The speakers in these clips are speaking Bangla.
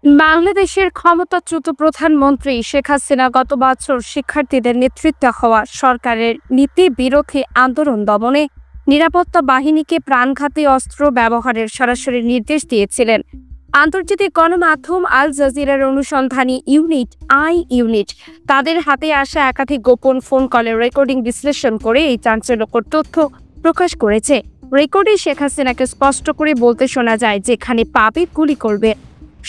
বাংলাদেশের ক্ষমতাচ্যুত প্রধানমন্ত্রী শেখ হাসিনা গত বছর শিক্ষার্থীদের নেতৃত্বে হওয়া সরকারের নীতি বিরোধী আন্দোলন দমনে নিরাপত্তা বাহিনীকে প্রাণঘাতী অস্ত্র ব্যবহারের সরাসরি নির্দেশ দিয়েছিলেন। আন্তর্জাতিক গণমাধ্যম আল জাজিরার অনুসন্ধানী ইউনিট তাদের হাতে আসা একাধিক গোপন ফোন কলের রেকর্ডিং বিশ্লেষণ করে এই চাঞ্চল্যকর তথ্য প্রকাশ করেছে। রেকর্ডে শেখ হাসিনাকে স্পষ্ট করে বলতে শোনা যায়, যেখানে পাবে গুলি করবে।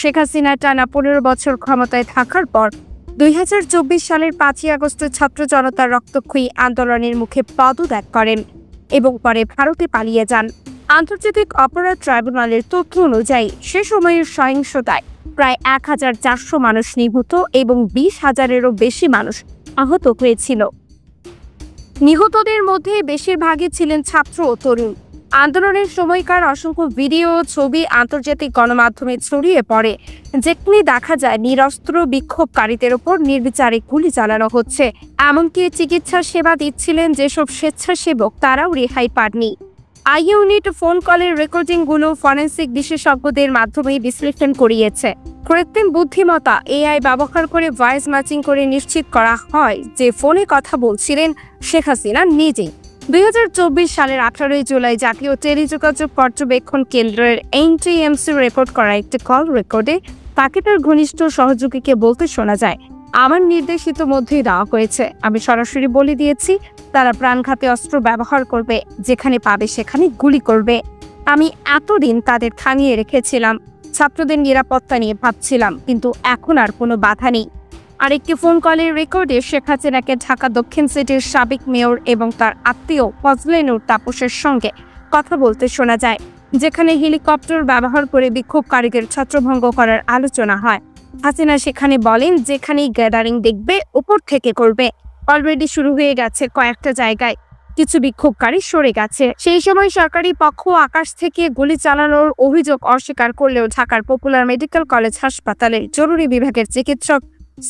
শেখ হাসিনা টানা 15 বছর ক্ষমতায় থাকার পর 2024 সালের 5ই আগস্ট ছাত্র জনতার রক্তক্ষয়ী আন্দোলনের মুখে পদত্যাগ করেন এবং পরে ভারতে পালিয়ে যান। আন্তর্জাতিক অপরাধ ট্রাইব্যুনালের তথ্য অনুযায়ী সে সময়ের সহিংসতায় প্রায় 1400 মানুষ নিহত এবং 20,000-এরও বেশি মানুষ আহত হয়েছিল। নিহতদের মধ্যে বেশিরভাগই ছিলেন ছাত্র ও তরুণ। আন্দোলনের সময়কার অসংখ্য ভিডিও ছবি আন্তর্জাতিক গণমাধ্যমে ছড়িয়ে পড়ে, যেখানে দেখা যায় নিরস্ত্র বিক্ষোভকারীদের ওপর নির্বিচারে গুলি চালানো হচ্ছে। এমনকি চিকিৎসা সেবা দিচ্ছিলেন যেসব স্বেচ্ছাসেবক, তারাও রেহাই পাননি। ইউনিট ফোন কলের রেকর্ডিংগুলো ফরেনসিক বিশেষজ্ঞদের মাধ্যমে বিশ্লেষণ করিয়েছে। কৃত্রিম বুদ্ধিমত্তা এআই ব্যবহার করে ভয়েস ম্যাচিং করে নিশ্চিত করা হয় যে ফোনে কথা বলছিলেন শেখ হাসিনা নিজেই। 2024 সালের 18 জুলাই জাতীয় টেলিযোগাযোগ পর্যবেক্ষণ কেন্দ্রের এনটিএমসি রেকর্ড করা একটি কল রেকর্ডে তাকে তার ঘনিষ্ঠ সহযোগীকে বলতে শোনা যায়, আমার নির্দেশিত মধ্যেই দেওয়া হয়েছে, আমি সরাসরি বলে দিয়েছি তারা প্রাণঘাতী অস্ত্র ব্যবহার করবে, যেখানে পাবে সেখানে গুলি করবে। আমি এতদিন তাদের থামিয়ে রেখেছিলাম, ছাত্রদের নিরাপত্তা নিয়ে ভাবছিলাম, কিন্তু এখন আর কোনো বাধা নেই। আরেকটি ফোন কলের রেকর্ডে শেখ হাসিনাকে ঢাকা দক্ষিণ সিটির সাবেক মেয়র এবং তার আত্মীয় ফজলে নূর তাপসের সঙ্গে কথা বলতে শোনা যায়, যেখানে হেলিকপ্টার ব্যবহার করে বিক্ষোভকারীদের ছত্রভঙ্গ করার আলোচনা হয়। হাসিনা সেখানে বলেন, যেখানেই গ্যাদারিং দেখবে উপর থেকে করবে। অলরেডি শুরু হয়ে গেছে, কয়েকটা জায়গায় কিছু বিক্ষোভকারী সরে গেছে। সেই সময় সরকারি পক্ষ আকাশ থেকে গুলি চালানোর অভিযোগ অস্বীকার করলেও ঢাকার পপুলার মেডিকেল কলেজ হাসপাতালের জরুরি বিভাগের চিকিৎসক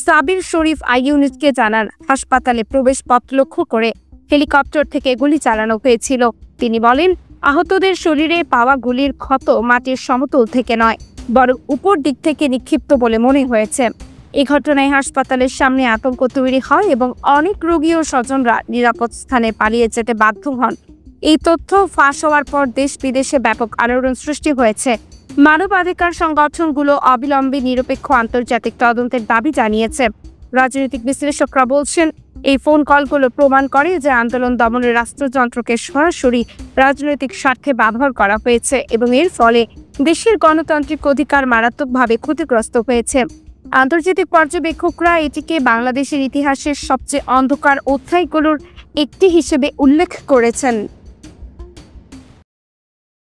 সাবির শরীফ ইউনিটকে জানান, হাসপাতালে প্রবেশ পথ লক্ষ্য করে হেলিকপ্টার থেকে গুলি চালানো হয়েছিল। তিনি বলেন, আহতদের শরীরে পাওয়া গুলির ক্ষত মাটির সমতল থেকে নয়, বরং উপর দিক থেকে নিক্ষিপ্ত বলে মনে হয়েছে। এই ঘটনায় হাসপাতালের সামনে আতঙ্ক তৈরি হয় এবং অনেক রোগী ও স্বজনরা নিরাপদ স্থানে পালিয়ে যেতে বাধ্য হন। এই তথ্য ফাঁস হওয়ার পর দেশ বিদেশে ব্যাপক আলোড়ন সৃষ্টি হয়েছে। মানবাধিকার সংগঠনগুলো অবিলম্বে নিরপেক্ষ আন্তর্জাতিক তদন্তের দাবি জানিয়েছে। রাজনৈতিক বিশ্লেষকরা বলছেন, এই ফোন কলগুলো প্রমাণ করে যে আন্দোলন দমনের রাষ্ট্রযন্ত্রকে সরাসরি রাজনৈতিক স্বার্থে ব্যবহার করা হয়েছে এবং এর ফলে দেশের গণতান্ত্রিক অধিকার মারাত্মকভাবে ক্ষতিগ্রস্ত হয়েছে। আন্তর্জাতিক পর্যবেক্ষকরা এটিকে বাংলাদেশের ইতিহাসের সবচেয়ে অন্ধকার অধ্যায়গুলোর একটি হিসেবে উল্লেখ করেছেন।